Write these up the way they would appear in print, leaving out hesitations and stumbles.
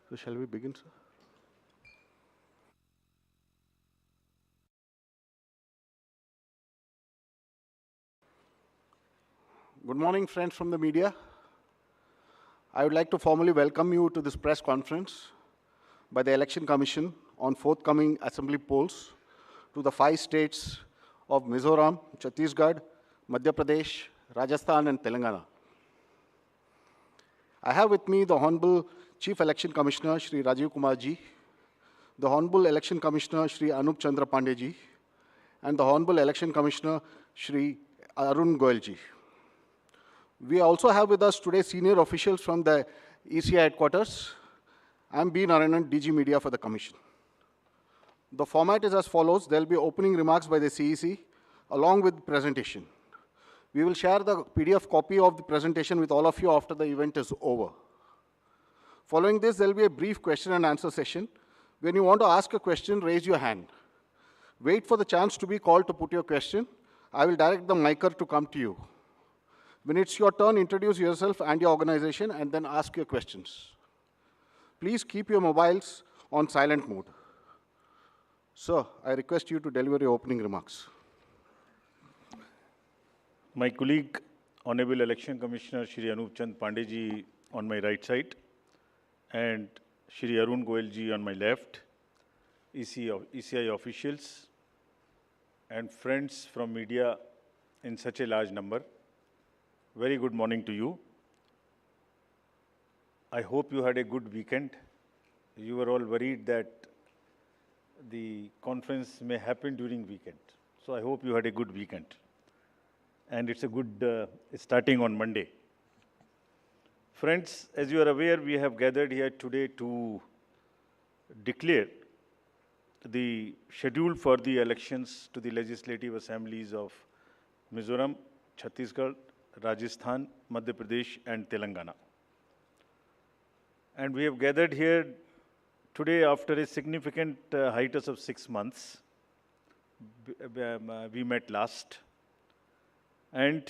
So shall we begin, sir? Good morning, friends from the media. I would like to formally welcome you to this press conference by the Election Commission on forthcoming assembly polls to the 5 states of Mizoram, Chhattisgarh, Madhya Pradesh, Rajasthan, and Telangana. I have with me the Honorable Chief Election Commissioner, Shri Rajiv Kumar ji, the Honorable Election Commissioner, Shri Anup Chandra Pandey ji, and the Honorable Election Commissioner, Shri Arun Goyal ji. We also have with us today senior officials from the ECI headquarters. I am B. Narayanan, DG Media for the Commission. The format is as follows. There will be opening remarks by the CEC along with presentation. We will share the PDF copy of the presentation with all of you after the event is over. Following this, there will be a brief question and answer session. When you want to ask a question, raise your hand. Wait for the chance to be called to put your question. I will direct the micer to come to you. When it's your turn, introduce yourself and your organization and then ask your questions. Please keep your mobiles on silent mode. Sir, I request you to deliver your opening remarks. My colleague, Honorable Election Commissioner Shri Anup Chandra Pandey ji on my right side and Shri Arun Goyal ji on my left, ECI officials and friends from media in such a large number. Very good morning to you. I hope you had a good weekend. You were all worried that the conference may happen during weekend. So I hope you had a good weekend. And it's a good starting on Monday. Friends, as you are aware, we have gathered here today to declare the schedule for the elections to the legislative assemblies of Mizoram, Chhattisgarh, Rajasthan, Madhya Pradesh, and Telangana. And we have gathered here today after a significant hiatus of 6 months. We met last. And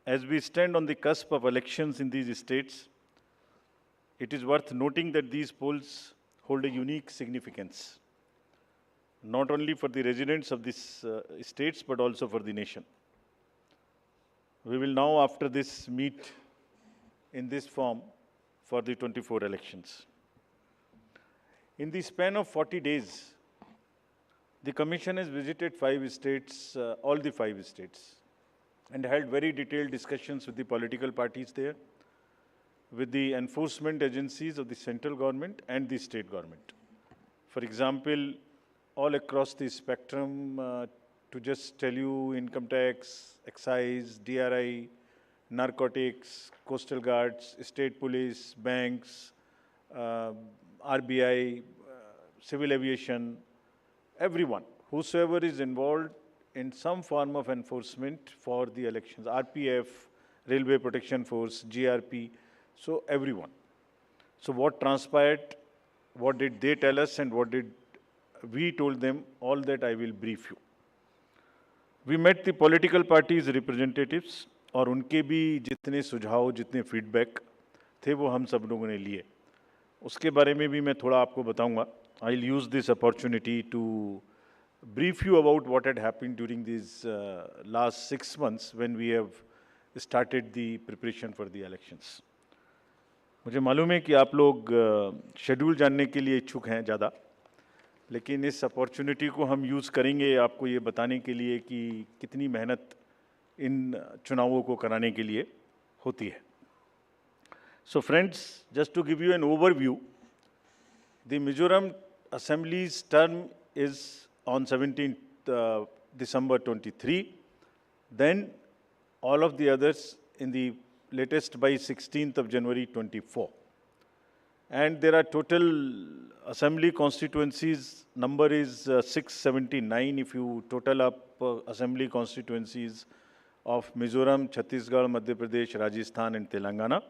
as we stand on the cusp of elections in these states, it is worth noting that these polls hold a unique significance, not only for the residents of these states, but also for the nation. We will now, after this, meet in this form for the 24 elections. In the span of 40 days, the Commission has visited 5 states, all the 5 states, and held very detailed discussions with the political parties there, with the enforcement agencies of the central government and the state government. For example, all across the spectrum, to just tell you, income tax, excise, DRI, narcotics, coastal guards, state police, banks, RBI, civil aviation, everyone, whosoever is involved in some form of enforcement for the elections, RPF, Railway Protection Force, GRP, so everyone. So what transpired, what did they tell us, and what did we told them, all that I will brief you. We met the political parties representatives और उनके भी जितने सुझाव, जितने feedback थे वो हम सब लोगों ने लिए. उसके बारे में भी मैं थोड़ा आपको बताऊंगा. I'll use this opportunity to brief you about what had happened during these last 6 months when we have started the preparation for the elections. मुझे मालूम है कि आप लोग शेड्यूल जानने के लिए इच्छुक हैं ज़्यादा, लेकिन इस अपॉर्चुनिटी को हम यूज़ करेंगे आपको ये बताने के लिए कि कितनी मेहनत इन चुनावों को कराने के लिए होती है. So friends, just to give you an overview, the Mizoram Assembly's term is on 17th December 23. Then all of the others in the latest by 16th of January 24. And there are total assembly constituencies, number is 679 if you total up assembly constituencies of Mizoram, Chhattisgarh, Madhya Pradesh, Rajasthan and Telangana.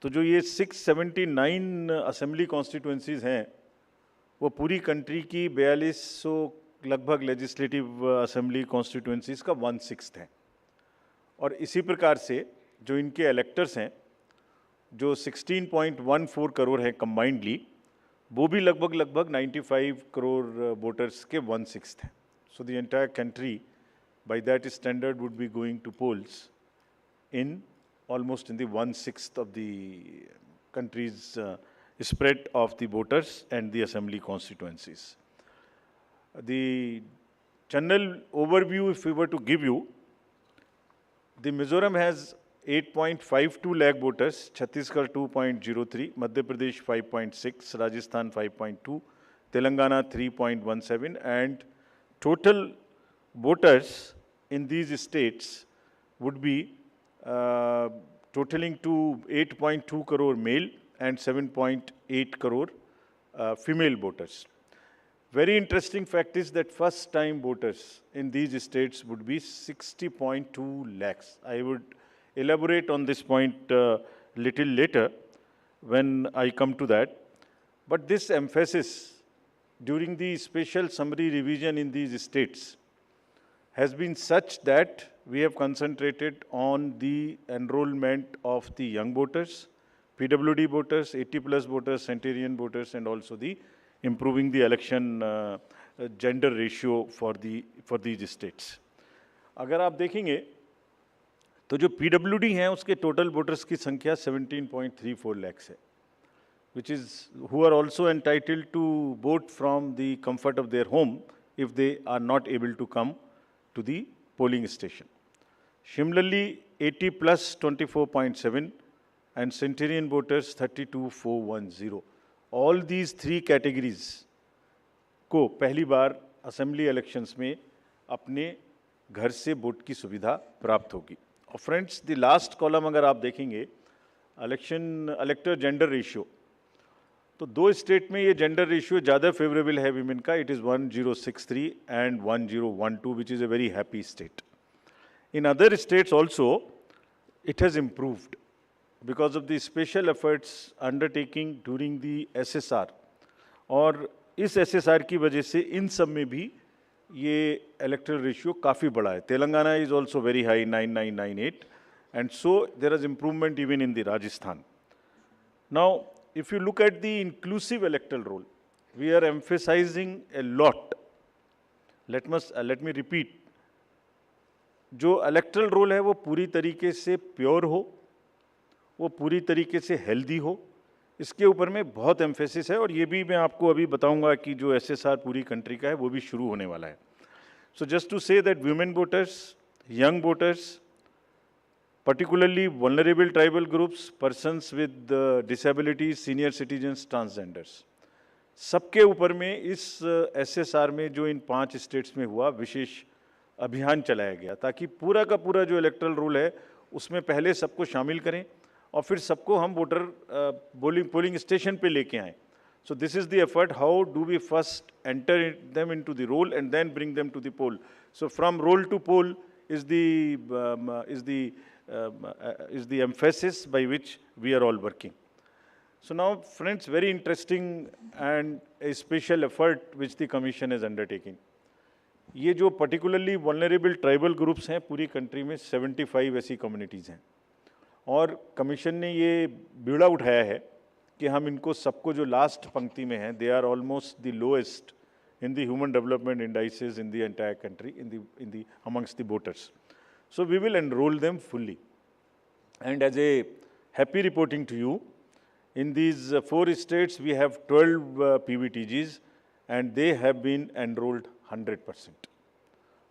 तो जो ये 679 assembly constituencies हैं वो पूरी country की 4200 लगभग legislative assembly constituencies का 1/6 हैं. और इसी प्रकार से जो इनके इलेक्टर्स हैं जो 16.14 करोड़ है कंबाइंडली, वो भी लगभग 95 करोड़ वोटर्स के 1/6 हैं. So the entire country, by that standard, would be going to polls in almost in the 1/6 of the country's spread of the voters and the assembly constituencies. The general overview, if we were to give you, the Mizoram has 8.52 lakh voters, Chhattisgarh 2.03, Madhya Pradesh 5.6, Rajasthan 5.2, Telangana 3.17, and total voters in these states would be totaling to 8.2 crore male and 7.8 crore female voters. Very interesting fact is that first time voters in these states would be 60.2 lakhs. I would elaborate on this point little later when I come to that. But this emphasis during the special summary revision in these states has been such that we have concentrated on the enrollment of the young voters, PWD voters, 80+ voters, centenarian voters, and also the improving the election gender ratio for these states. अगर आप देखेंगे तो जो PWD हैं उसके total voters की संख्या 17.34 lakhs है, which is who are also entitled to vote from the comfort of their home if they are not able to come to the polling station. Similarly, 80+ 24.7 and centenarian voters 32,410. All these three categories को पहली बार assembly elections में अपने घर से vote की सुविधा प्राप्त होगी. और फ्रेंड्स, द लास्ट कॉलम अगर आप देखेंगे इलेक्टर जेंडर रेशियो, तो दो स्टेट में ये जेंडर रेशियो ज़्यादा फेवरेबल है विमेन का. It is 1063 and 1012, which is a very happy state. In other states also it has improved because of the special efforts undertaking during the SSR. और इस SSR की वजह से इन सब में भी ये electoral ratio काफ़ी बड़ा है. Telangana is also very high, 9998, and so there is improvement even in the Rajasthan. Now, if you look at the inclusive electoral roll, we are emphasizing a lot. Let me repeat. जो electoral roll है वो पूरी तरीके से pure हो, वो पूरी तरीके से हेल्दी हो, इसके ऊपर में बहुत एम्फेसिस है. और ये भी मैं आपको अभी बताऊंगा कि जो SSR पूरी कंट्री का है वो भी शुरू होने वाला है. So just to say that women voters, young voters, particularly vulnerable tribal groups, persons with disabilities, senior citizens, transgenders, सबके ऊपर में इस SSR में जो इन 5 स्टेट्स में हुआ विशेष अभियान चलाया गया, ताकि पूरा का पूरा जो इलेक्टरल रूल है उसमें पहले सबको शामिल करें और फिर सबको हम वोटर पोलिंग स्टेशन पे लेके आएँ. So this is the effort. How do we first enter them into the roll and then bring them to the poll. So from roll to poll is the emphasis by which we are all working. So now, friends, very interesting and a special effort which the commission is undertaking. ये जो particularly vulnerable tribal groups हैं पूरी country में 75 ऐसी communities हैं, और commission ने ये बीड़ा उठाया है कि हम इनको सबको जो लास्ट पंक्ति में हैं, they are almost the lowest in the human development indices in the entire country, in the amongst the voters. So we will enroll them fully. And as a happy reporting to you, in these 4 states we have 12 PVTGs and they have been enrolled 100%.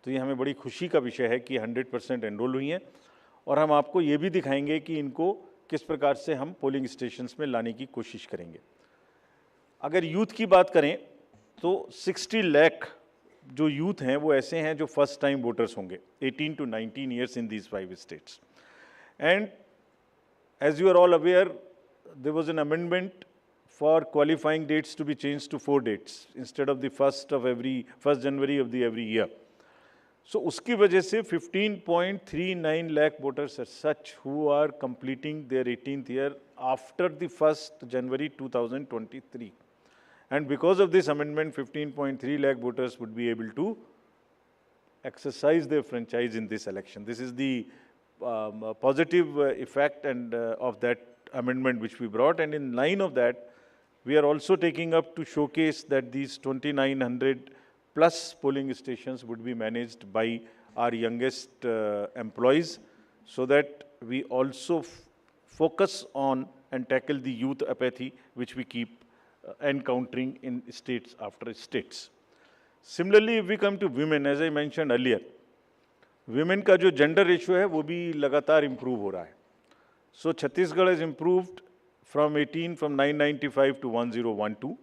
तो ये हमें बड़ी खुशी का विषय है कि 100% enrol हुई हैं, और हम आपको ये भी दिखाएंगे कि इनको किस प्रकार से हम पोलिंग स्टेशंस में लाने की कोशिश करेंगे. अगर यूथ की बात करें तो 60 लाख जो यूथ हैं वो ऐसे हैं जो फर्स्ट टाइम वोटर्स होंगे, 18 to 19 years in these 5 states. And as you are all aware, there was an amendment for qualifying dates to be change to 4 dates instead of the 1st January of the every year. So उसकी वजह से 15.39 lakh voters are such who are completing their 18th year after the 1st January 2023. And because of this amendment, 15.3 lakh voters would be able to exercise their franchise in this election. This is the positive effect and of that amendment which we brought, and in line of that, we are also taking up to showcase that these 2,900 plus polling stations would be managed by our youngest employees, so that we also focus on and tackle the youth apathy which we keep encountering in states after states. Similarly, if we come to women, as I mentioned earlier, women का जो gender ratio है वो भी लगातार improve हो रहा है. So Chhattisgarh has improved from 995 to 1012.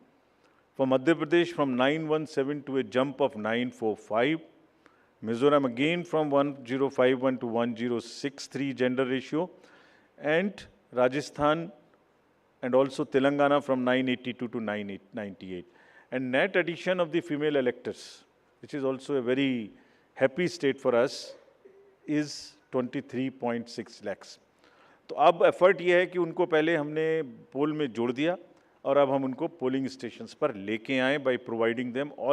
For Madhya Pradesh from 917 to a jump of 945. Mizoram again from 1051 to 1063 gender ratio. And Rajasthan and also Telangana from 982 to 998. And net addition of the female electors, which is also a very happy state for us, is 23.6 lakhs. तो अब effort ये है कि उनको पहले हमने पोल में जोड़ दिया और अब हम उनको पोलिंग स्टेशंस पर लेके आए बाय प्रोवाइडिंग देम ऑल